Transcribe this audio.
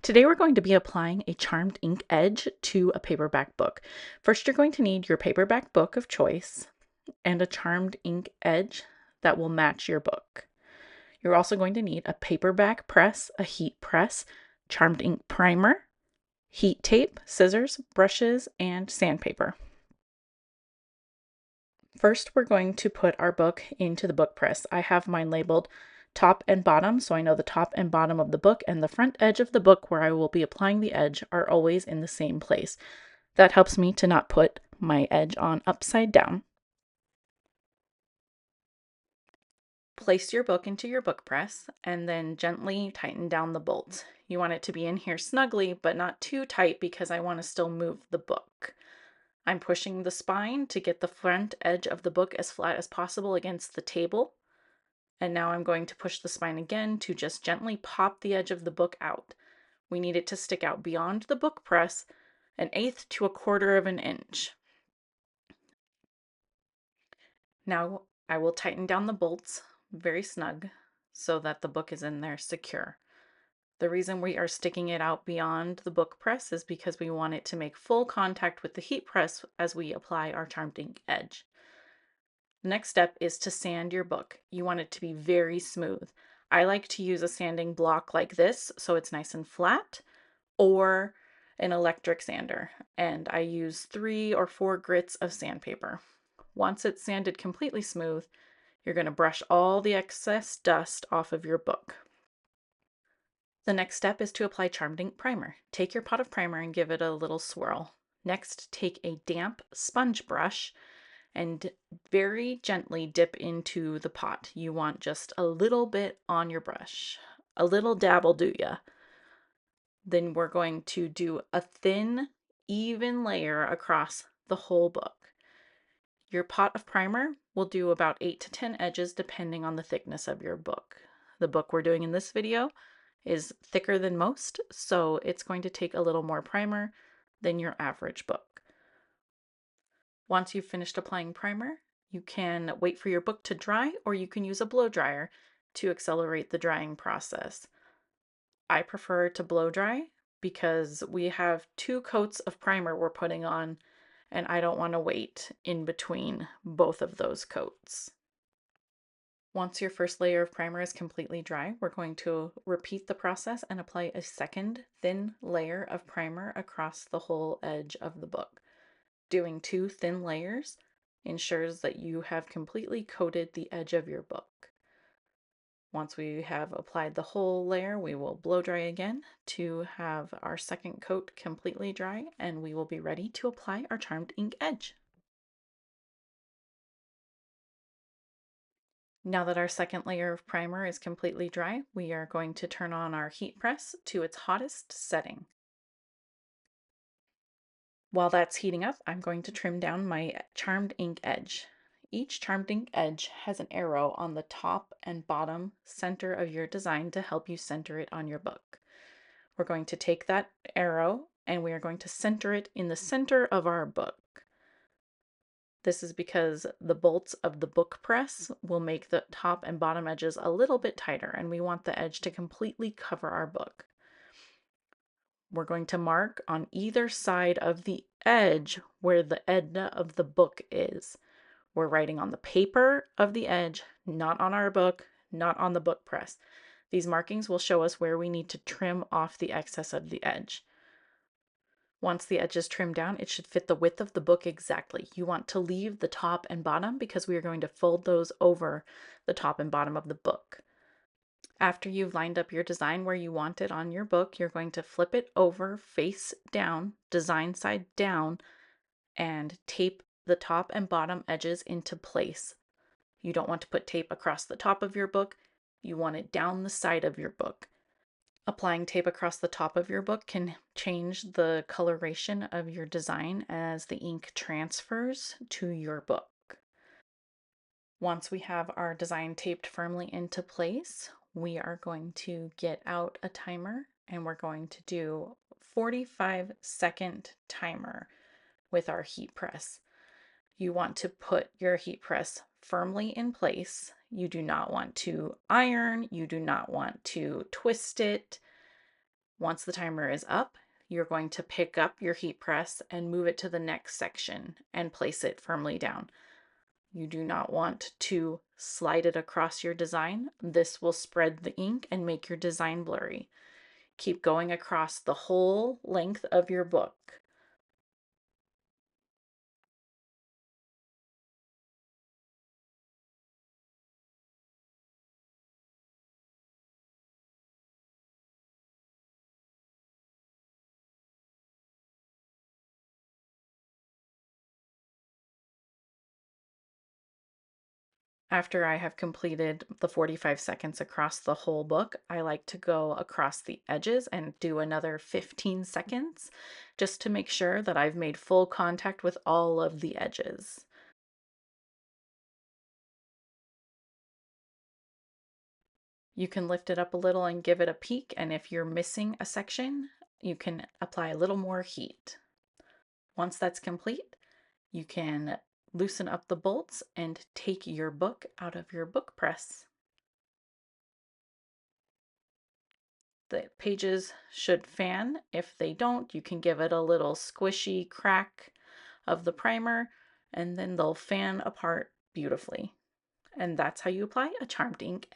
Today we're going to be applying a charmed ink edge to a paperback book. First, you're going to need your paperback book of choice and a charmed ink edge that will match your book. You're also going to need a paperback press, a heat press, charmed ink primer, heat tape, scissors, brushes, and sandpaper. First, we're going to put our book into the book press. I have mine labeled top and bottom, so I know the top and bottom of the book and the front edge of the book where I will be applying the edge are always in the same place. That helps me to not put my edge on upside down. Place your book into your book press and then gently tighten down the bolts. You want it to be in here snugly, but not too tight because I want to still move the book. I'm pushing the spine to get the front edge of the book as flat as possible against the table. And now I'm going to push the spine again to just gently pop the edge of the book out. We need it to stick out beyond the book press 1/8 to 1/4 of an inch. Now I will tighten down the bolts very snug so that the book is in there secure. The reason we are sticking it out beyond the book press is because we want it to make full contact with the heat press as we apply our charmed ink edge. The next step is to sand your book. You want it to be very smooth. I like to use a sanding block like this so it's nice and flat, or an electric sander, and I use 3 or 4 grits of sandpaper. Once it's sanded completely smooth, you're going to brush all the excess dust off of your book. The next step is to apply charmed ink primer. Take your pot of primer and give it a little swirl. Next, take a damp sponge brush and very gently dip into the pot. You want just a little bit on your brush. A little dab will do ya. Then we're going to do a thin, even layer across the whole book. Your pot of primer will do about 8 to 10 edges depending on the thickness of your book. The book we're doing in this video is thicker than most, so it's going to take a little more primer than your average book. Once you've finished applying primer, you can wait for your book to dry, or you can use a blow dryer to accelerate the drying process. I prefer to blow dry because we have 2 coats of primer we're putting on, and I don't want to wait in between both of those coats. Once your first layer of primer is completely dry, we're going to repeat the process and apply a second thin layer of primer across the whole edge of the book. Doing 2 thin layers ensures that you have completely coated the edge of your book. Once we have applied the whole layer, we will blow dry again to have our second coat completely dry, and we will be ready to apply our charmed ink edge. Now that our second layer of primer is completely dry, we are going to turn on our heat press to its hottest setting. While that's heating up, I'm going to trim down my charmed ink edge. Each charmed ink edge has an arrow on the top and bottom center of your design to help you center it on your book. We're going to take that arrow and we are going to center it in the center of our book. This is because the bolts of the book press will make the top and bottom edges a little bit tighter, and we want the edge to completely cover our book. We're going to mark on either side of the edge where the end of the book is. We're writing on the paper of the edge, not on our book, not on the book press. These markings will show us where we need to trim off the excess of the edge. Once the edge is trimmed down, it should fit the width of the book exactly. You want to leave the top and bottom because we are going to fold those over the top and bottom of the book. After you've lined up your design where you want it on your book, you're going to flip it over face down, design side down, and tape the top and bottom edges into place. You don't want to put tape across the top of your book. You want it down the side of your book. Applying tape across the top of your book can change the coloration of your design as the ink transfers to your book. Once we have our design taped firmly into place, we are going to get out a timer and we're going to do 45-second timer with our heat press. You want to put your heat press firmly in place. You do not want to iron, you do not want to twist it. Once the timer is up, you're going to pick up your heat press and move it to the next section and place it firmly down. You do not want to slide it across your design. This will spread the ink and make your design blurry. Keep going across the whole length of your book. After I have completed the 45 seconds across the whole book, I like to go across the edges and do another 15 seconds just to make sure that I've made full contact with all of the edges. You can lift it up a little and give it a peek, and if you're missing a section, you can apply a little more heat. Once that's complete, you can loosen up the bolts and take your book out of your book press. The pages should fan. If they don't, you can give it a little squishy crack of the primer and then they'll fan apart beautifully. And that's how you apply a charmed ink